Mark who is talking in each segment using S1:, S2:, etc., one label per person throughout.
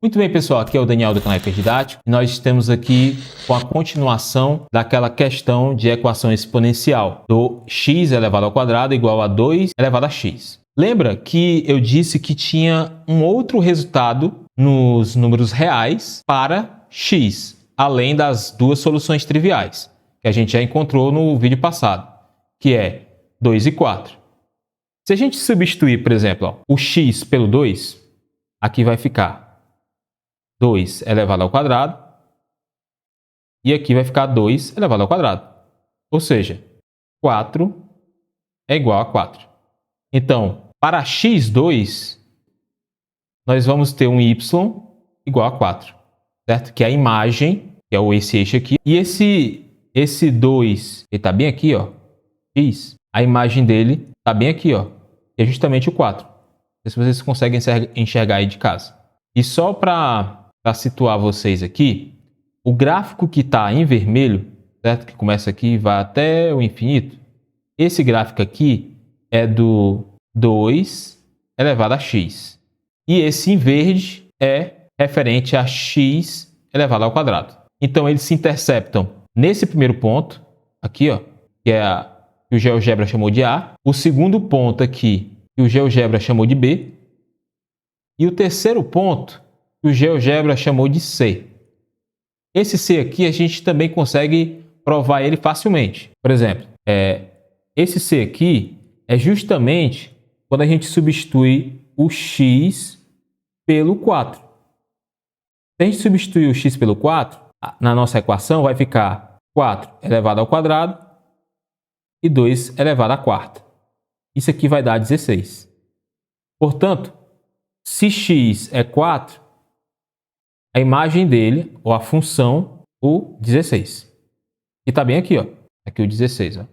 S1: Muito bem, pessoal, aqui é o Daniel do canal Hiperdidático e nós estamos aqui com a continuação daquela questão de equação exponencial do x elevado ao quadrado igual a 2 elevado a x. Lembra que eu disse que tinha um outro resultado nos números reais para x, além das duas soluções triviais, que a gente já encontrou no vídeo passado, que é 2 e 4. Se a gente substituir, por exemplo, o x pelo 2, aqui vai ficar 2 elevado ao quadrado, e aqui vai ficar 2 elevado ao quadrado. Ou seja, 4 é igual a 4. Então, para x2, nós vamos ter um y igual a 4, certo? Que é a imagem, que é esse eixo aqui. E esse 2, ele está bem aqui, ó, x, a imagem dele está bem aqui, ó, que é justamente o 4. Não sei se vocês conseguem enxergar aí de casa. E só para situar vocês aqui, o gráfico que está em vermelho, certo? Que começa aqui e vai até o infinito, esse gráfico aqui é do 2 elevado a x. E esse em verde é referente a x elevado ao quadrado. Então, eles se interceptam nesse primeiro ponto, aqui, ó, que é que o GeoGebra chamou de A. O segundo ponto aqui, que o GeoGebra chamou de B. E o terceiro ponto, que o GeoGebra chamou de C. Esse C aqui a gente também consegue provar ele facilmente. Por exemplo, esse C aqui é justamente quando a gente substitui o x pelo 4. Se a gente substituir o x pelo 4, na nossa equação vai ficar 4 elevado ao quadrado e 2 elevado à quarta. Isso aqui vai dar 16. Portanto, se x é 4, a imagem dele, ou a função, o 16. E está bem aqui, ó. Aqui o 16, ó.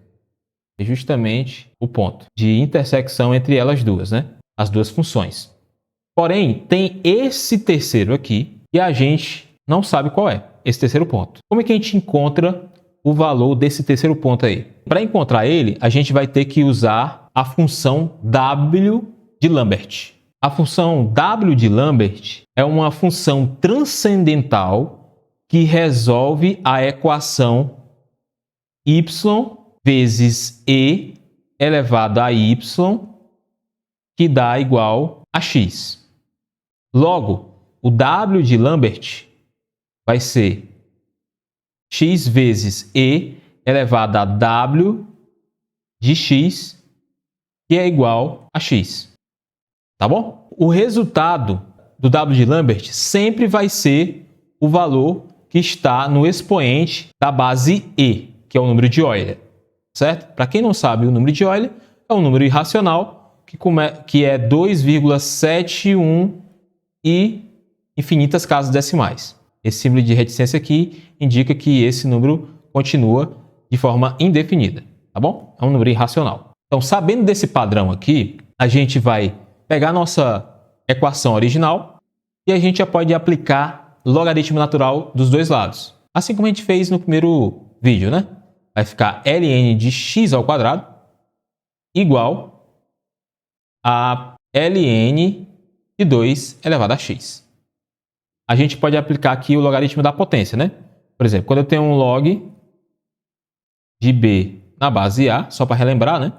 S1: É justamente o ponto de intersecção entre elas duas, né? As duas funções. Porém, tem esse terceiro aqui e a gente não sabe qual é esse terceiro ponto. Como é que a gente encontra o valor desse terceiro ponto aí? Para encontrar ele, a gente vai ter que usar a função W de Lambert. A função W de Lambert é uma função transcendental que resolve a equação y vezes e elevado a y, que dá igual a x. Logo, o W de Lambert vai ser x vezes e elevado a w de x, que é igual a x. Tá bom? O resultado do W de Lambert sempre vai ser o valor que está no expoente da base e, que é o número de Euler. Certo? Para quem não sabe, o número de Euler é um número irracional que é 2,71 e infinitas casas decimais. Esse símbolo de reticência aqui indica que esse número continua de forma indefinida. Tá bom? É um número irracional. Então, sabendo desse padrão aqui, a gente vai pegar a nossa equação original e a gente já pode aplicar logaritmo natural dos dois lados. Assim como a gente fez no primeiro vídeo, né? Vai ficar ln de x ao quadrado igual a ln de 2 elevado a x. A gente pode aplicar aqui o logaritmo da potência, né? Por exemplo, quando eu tenho um log de b na base a, só para relembrar, né?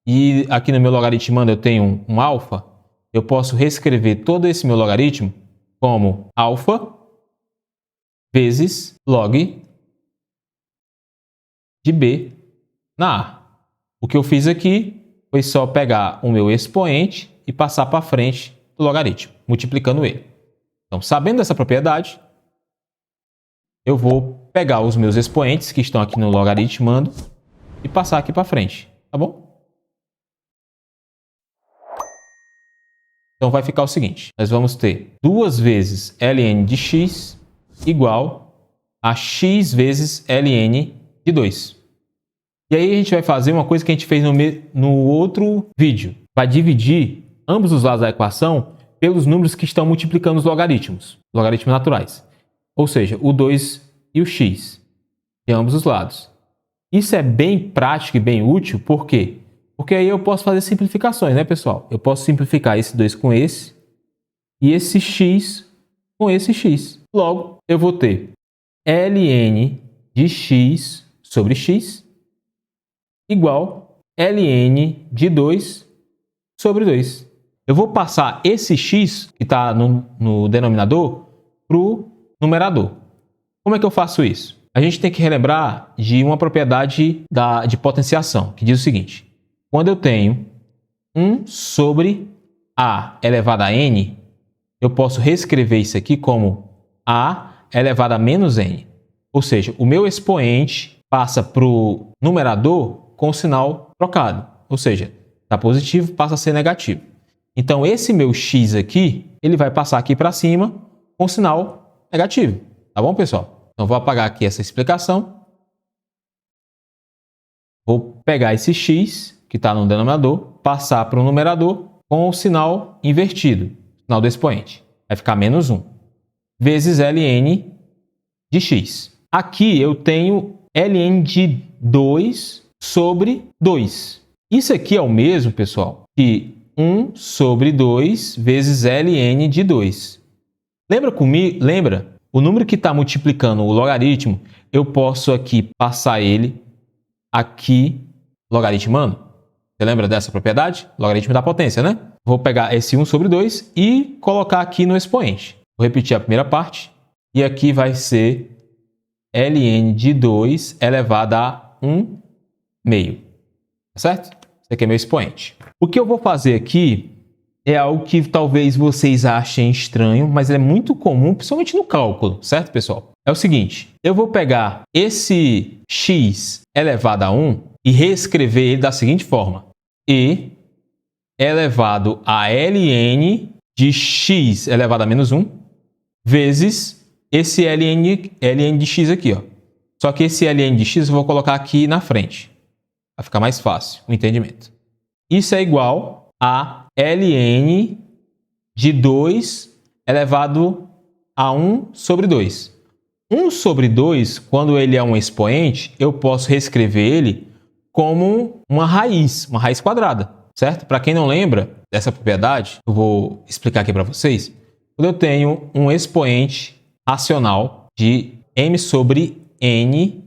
S1: E aqui no meu logaritmando eu tenho um alfa, eu posso reescrever todo esse meu logaritmo como alfa vezes log de b na a. O que eu fiz aqui foi só pegar o meu expoente e passar para frente do logaritmo, multiplicando ele. Então, sabendo dessa propriedade, eu vou pegar os meus expoentes que estão aqui no logaritmando e passar aqui para frente, tá bom? Então, vai ficar o seguinte, nós vamos ter 2 vezes ln de x igual a x vezes ln de 2. E aí a gente vai fazer uma coisa que a gente fez no outro vídeo. Vai dividir ambos os lados da equação pelos números que estão multiplicando os logaritmos naturais. Ou seja, o 2 e o x, de ambos os lados. Isso é bem prático e bem útil, por quê? Porque aí eu posso fazer simplificações, né, pessoal? Eu posso simplificar esse 2 com esse, e esse x com esse x. Logo, eu vou ter ln de x sobre x igual ln de 2 sobre 2. Eu vou passar esse x que está no denominador para o numerador. Como é que eu faço isso? A gente tem que relembrar de uma propriedade de potenciação, que diz o seguinte: quando eu tenho 1 sobre a elevado a n, eu posso reescrever isso aqui como a elevado a menos n. Ou seja, o meu expoente passa para o numerador com o sinal trocado. Ou seja, está positivo, passa a ser negativo. Então, esse meu x aqui, ele vai passar aqui para cima com o sinal negativo. Tá bom, pessoal? Então, vou apagar aqui essa explicação. Vou pegar esse x, que está no denominador, passar para o numerador com o sinal invertido, sinal do expoente. Vai ficar menos 1, vezes ln de x. Aqui eu tenho ln de 2 sobre 2. Isso aqui é o mesmo, pessoal, que 1 sobre 2 vezes ln de 2. Lembra comigo? Lembra? O número que está multiplicando o logaritmo, eu posso aqui passar ele aqui logaritmando. Você lembra dessa propriedade? Logaritmo da potência, né? Vou pegar esse 1 sobre 2 e colocar aqui no expoente. Vou repetir a primeira parte. E aqui vai ser ln de 2 elevado a 1 meio. Tá certo? Esse aqui é meu expoente. O que eu vou fazer aqui é algo que talvez vocês achem estranho, mas é muito comum, principalmente no cálculo, certo, pessoal? É o seguinte, eu vou pegar esse x elevado a 1 e reescrever ele da seguinte forma: e elevado a ln de x elevado a menos 1 vezes esse ln de x aqui, ó. Só que esse ln de x eu vou colocar aqui na frente. Vai ficar mais fácil o entendimento. Isso é igual a ln de 2 elevado a 1 sobre 2. 1 sobre 2, quando ele é um expoente, eu posso reescrever ele como uma raiz quadrada, certo? Para quem não lembra dessa propriedade, eu vou explicar aqui para vocês. Quando eu tenho um expoente racional de m sobre n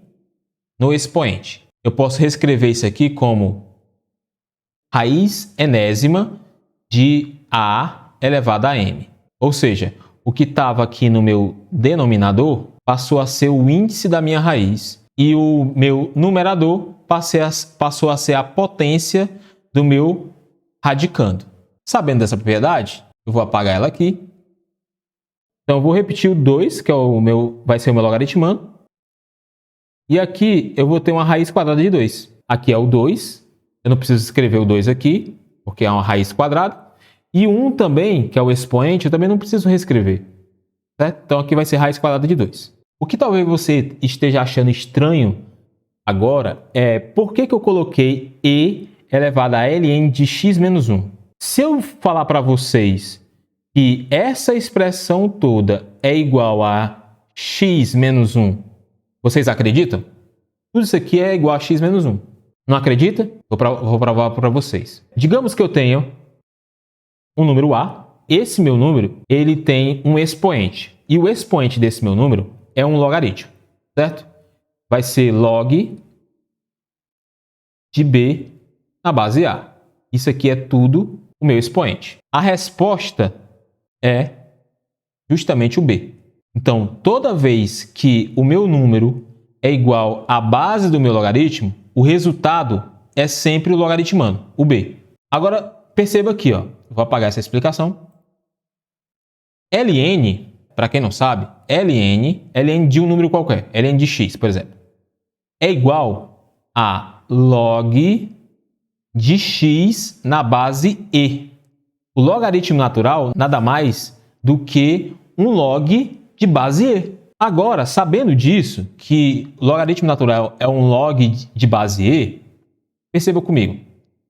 S1: no expoente, eu posso reescrever isso aqui como raiz enésima de a elevado a m. Ou seja, o que estava aqui no meu denominador passou a ser o índice da minha raiz e o meu numerador passou a ser a potência do meu radicando. Sabendo dessa propriedade, eu vou apagar ela aqui. Então, eu vou repetir o 2, que é vai ser o meu logaritmando. E aqui eu vou ter uma raiz quadrada de 2. Aqui é o 2. Eu não preciso escrever o 2 aqui, porque é uma raiz quadrada. E o 1 também, que é o expoente, eu também não preciso reescrever. Certo? Então, aqui vai ser raiz quadrada de 2. O que talvez você esteja achando estranho agora é por que eu coloquei e elevado a ln de x menos 1. Se eu falar para vocês que essa expressão toda é igual a x menos 1, vocês acreditam? Tudo isso aqui é igual a x menos 1. Não acredita? Vou provar para vocês. Digamos que eu tenho um número a. Esse meu número, ele tem um expoente. E o expoente desse meu número é um logaritmo, certo? Vai ser log de b na base a. Isso aqui é tudo o meu expoente. A resposta é justamente o b. Então, toda vez que o meu número é igual à base do meu logaritmo, o resultado é sempre o logaritmando, o b. Agora, perceba aqui, ó, vou apagar essa explicação. ln, para quem não sabe, ln de um número qualquer, ln de x, por exemplo, é igual a log de x na base e. O logaritmo natural nada mais do que um log de base e. Agora, sabendo disso, que o logaritmo natural é um log de base e, perceba comigo,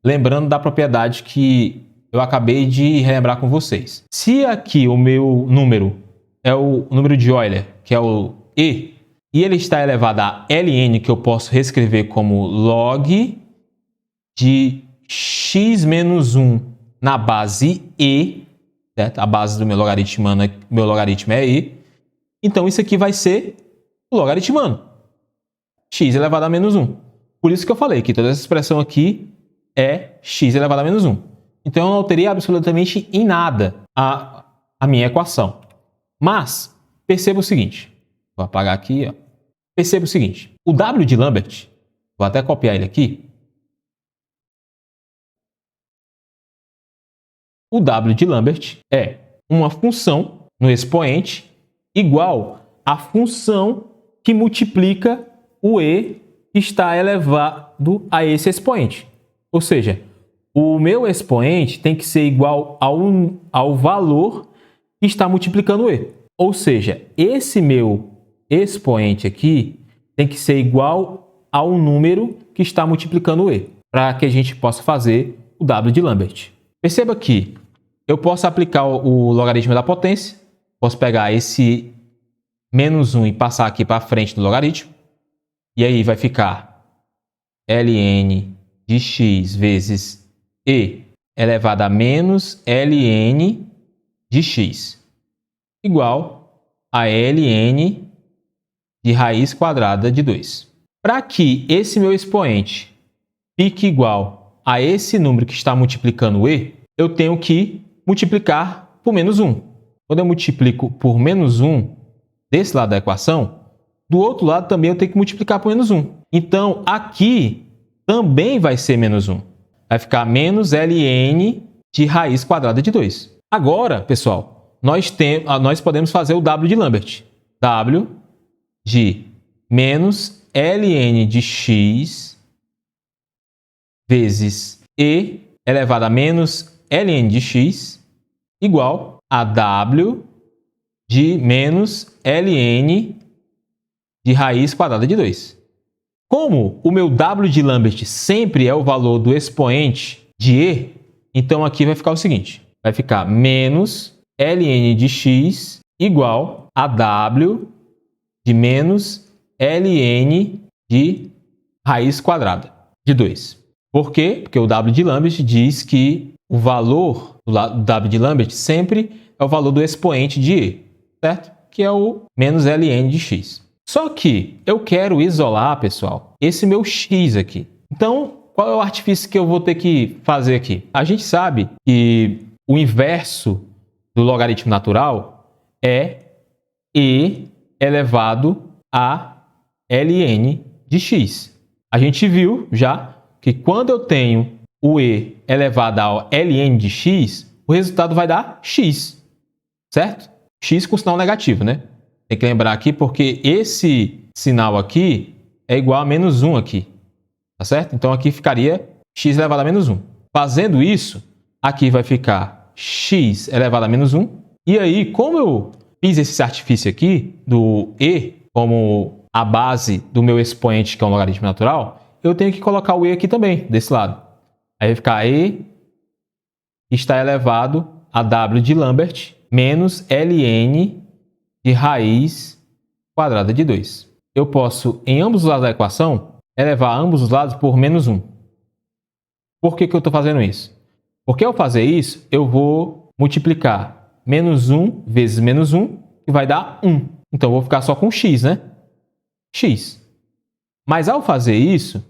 S1: lembrando da propriedade que eu acabei de relembrar com vocês. Se aqui o meu número é o número de Euler, que é o e ele está elevado a ln, que eu posso reescrever como log de x menos 1 na base e, certo? A base do meu logaritmo é e. Então, isso aqui vai ser o logaritmando. X elevado a menos 1. Por isso que eu falei que toda essa expressão aqui é x elevado a menos 1. Então, eu não alterei absolutamente em nada a minha equação. Mas, perceba o seguinte. Vou apagar aqui. Ó. Perceba o seguinte. O W de Lambert, vou até copiar ele aqui. O W de Lambert é uma função no expoente igual à função que multiplica o e que está elevado a esse expoente. Ou seja, o meu expoente tem que ser igual ao valor que está multiplicando o e. Ou seja, esse meu expoente aqui tem que ser igual ao número que está multiplicando o e, para que a gente possa fazer o W de Lambert. Perceba que eu posso aplicar o logaritmo da potência, posso pegar esse menos 1 e passar aqui para frente do logaritmo, e aí vai ficar ln de x vezes e elevado a menos ln de x, igual a ln de raiz quadrada de 2. Para que esse meu expoente fique igual a esse número que está multiplicando o e, eu tenho que multiplicar por menos 1. Quando eu multiplico por menos 1 desse lado da equação, do outro lado também eu tenho que multiplicar por menos 1. Então, aqui também vai ser menos 1. Vai ficar menos ln de raiz quadrada de 2. Agora, pessoal, nós podemos fazer o W de Lambert. W de menos ln de x vezes e elevado a menos ln de x igual a W de menos ln de raiz quadrada de 2. Como o meu W de Lambert sempre é o valor do expoente de e, então aqui vai ficar o seguinte. Vai ficar menos ln de x igual a W de menos ln de raiz quadrada de 2. Por quê? Porque o W de Lambert diz que o valor do W de Lambert sempre é o valor do expoente de e, certo? Que é o menos ln de x. Só que eu quero isolar, pessoal, esse meu x aqui. Então, qual é o artifício que eu vou ter que fazer aqui? A gente sabe que o inverso do logaritmo natural é e elevado a ln de x. A gente viu já que quando eu tenho o e elevado ao ln de x, o resultado vai dar x, certo? X com sinal negativo, né? Tem que lembrar aqui porque esse sinal aqui é igual a menos 1 aqui, tá certo? Então aqui ficaria x elevado a menos 1. Fazendo isso, aqui vai ficar x elevado a menos 1. E aí, como eu fiz esse artifício aqui do e como a base do meu expoente, que é um logaritmo natural, eu tenho que colocar o e aqui também, desse lado. Aí vai ficar e está elevado a W de Lambert menos ln de raiz quadrada de 2. Eu posso, em ambos os lados da equação, elevar ambos os lados por menos 1. Por que eu estou fazendo isso? Porque ao fazer isso, eu vou multiplicar menos 1 vezes menos 1, que vai dar 1. Então, eu vou ficar só com x, né? X. Mas ao fazer isso,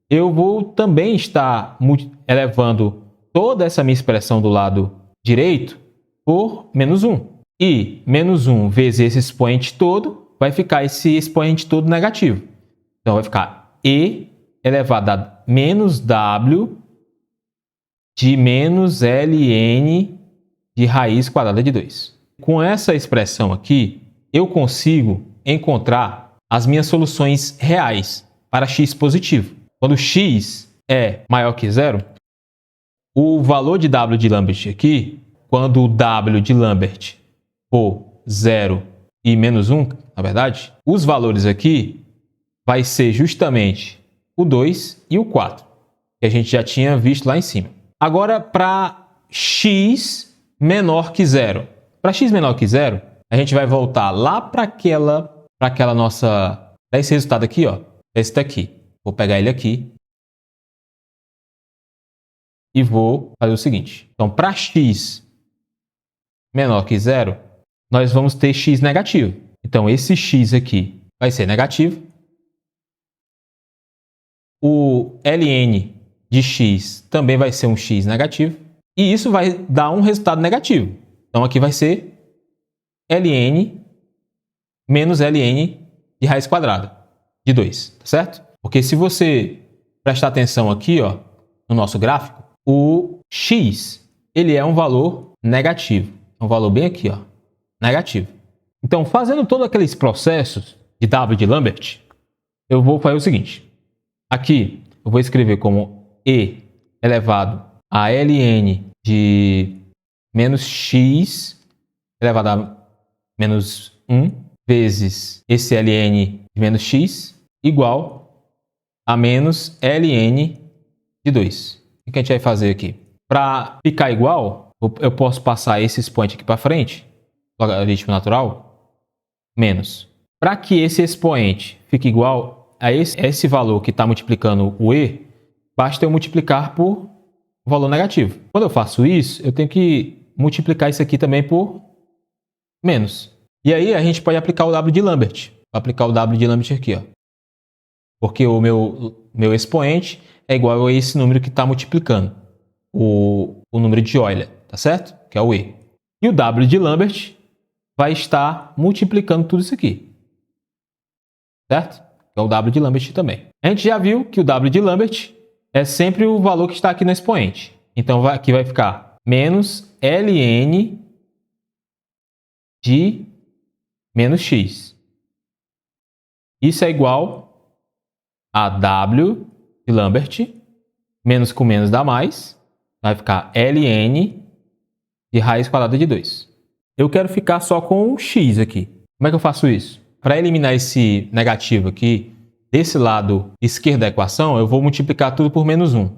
S1: eu vou também estar elevando toda essa minha expressão do lado direito por menos 1. E menos 1 vezes esse expoente todo, vai ficar esse expoente todo negativo. Então, vai ficar e elevado a menos w de menos ln de raiz quadrada de 2. Com essa expressão aqui, eu consigo encontrar as minhas soluções reais para x positivo. Quando x é maior que zero, o valor de W de Lambert aqui, quando o W de Lambert for 0 e menos 1, na verdade, os valores aqui vai ser justamente o 2 e o 4, que a gente já tinha visto lá em cima. Agora, para x menor que zero. Para x menor que zero, a gente vai voltar lá para aquela nossa... Para esse resultado aqui, ó. Esse daqui. Vou pegar ele aqui. E vou fazer o seguinte. Então, para x menor que zero, nós vamos ter x negativo. Então, esse x aqui vai ser negativo. O ln de x também vai ser um x negativo. E isso vai dar um resultado negativo. Então, aqui vai ser ln menos ln de raiz quadrada de 2, tá certo? Porque se você prestar atenção aqui, ó, no nosso gráfico, o x, ele é um valor negativo. É um valor bem aqui, ó, negativo. Então, fazendo todos aqueles processos de W de Lambert, eu vou fazer o seguinte. Aqui, eu vou escrever como e elevado a ln de menos x elevado a menos 1 vezes esse ln de menos x igual a menos ln de 2. O que a gente vai fazer aqui? Para ficar igual, eu posso passar esse expoente aqui para frente, logaritmo natural, menos. Para que esse expoente fique igual a esse valor que está multiplicando o e, basta eu multiplicar por valor negativo. Quando eu faço isso, eu tenho que multiplicar isso aqui também por menos. E aí a gente pode aplicar o W de Lambert. Vou aplicar o W de Lambert aqui, ó. Porque o meu expoente é igual a esse número que está multiplicando o número de Euler, tá certo? Que é o E. E o W de Lambert vai estar multiplicando tudo isso aqui. Certo? Que é o W de Lambert também. A gente já viu que o W de Lambert é sempre o valor que está aqui no expoente. Então aqui vai ficar menos ln de menos x. Isso é igual a W de Lambert, menos com menos dá mais, vai ficar ln de raiz quadrada de 2. Eu quero ficar só com o x aqui. Como é que eu faço isso? Para eliminar esse negativo aqui, desse lado esquerdo da equação, eu vou multiplicar tudo por menos 1.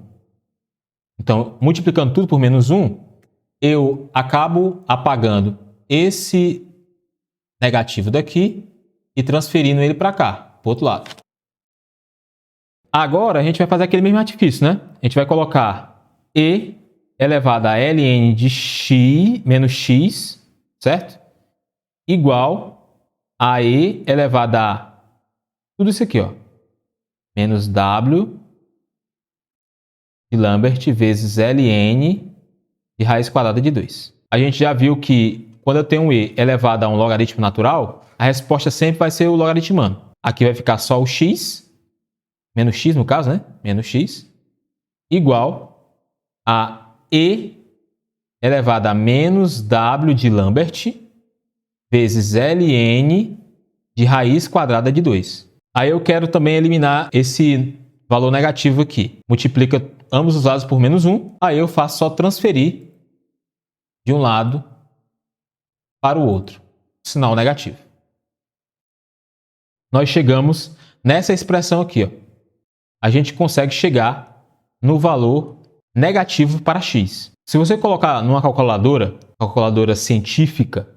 S1: Então, multiplicando tudo por menos 1, eu acabo apagando esse negativo daqui e transferindo ele para cá, para o outro lado. Agora, a gente vai fazer aquele mesmo artifício, né? A gente vai colocar e elevado a ln de x menos x, certo? Igual a e elevado a tudo isso aqui, ó, menos w de Lambert vezes ln de raiz quadrada de 2. A gente já viu que quando eu tenho um e elevado a um logaritmo natural, a resposta sempre vai ser o logaritmando. Aqui vai ficar só o x, menos x no caso, né? Menos x, igual a e elevado a menos w de Lambert vezes ln de raiz quadrada de 2. Aí eu quero também eliminar esse valor negativo aqui. Multiplica ambos os lados por menos 1. Aí eu faço só transferir de um lado para o outro. Sinal negativo. Nós chegamos nessa expressão aqui, ó. A gente consegue chegar no valor negativo para x. Se você colocar numa calculadora científica,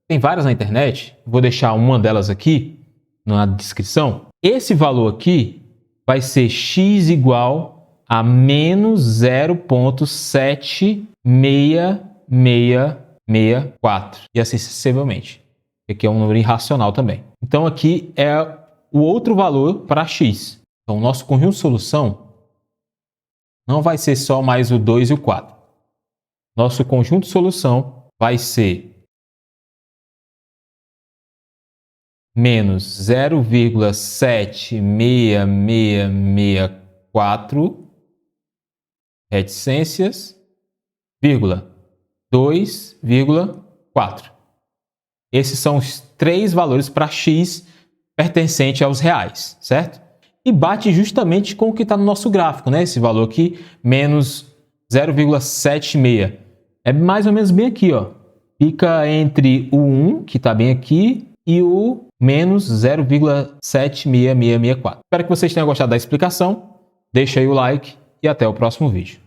S1: tem várias na internet, vou deixar uma delas aqui na descrição. Esse valor aqui vai ser x igual a menos 0,7666 64 e assim sucessivamente. Aqui é um número irracional também. Então aqui é o outro valor para x. Então o nosso conjunto de solução não vai ser só mais o 2 e o 4. Nosso conjunto de solução vai ser menos 0,7664 reticências, vírgula 2,4. Esses são os três valores para x pertencente aos reais, certo? E bate justamente com o que está no nosso gráfico, né? Esse valor aqui, menos 0,76. É mais ou menos bem aqui, ó. Fica entre o 1, que está bem aqui, e o menos 0,76664. Espero que vocês tenham gostado da explicação. Deixa aí o like e até o próximo vídeo.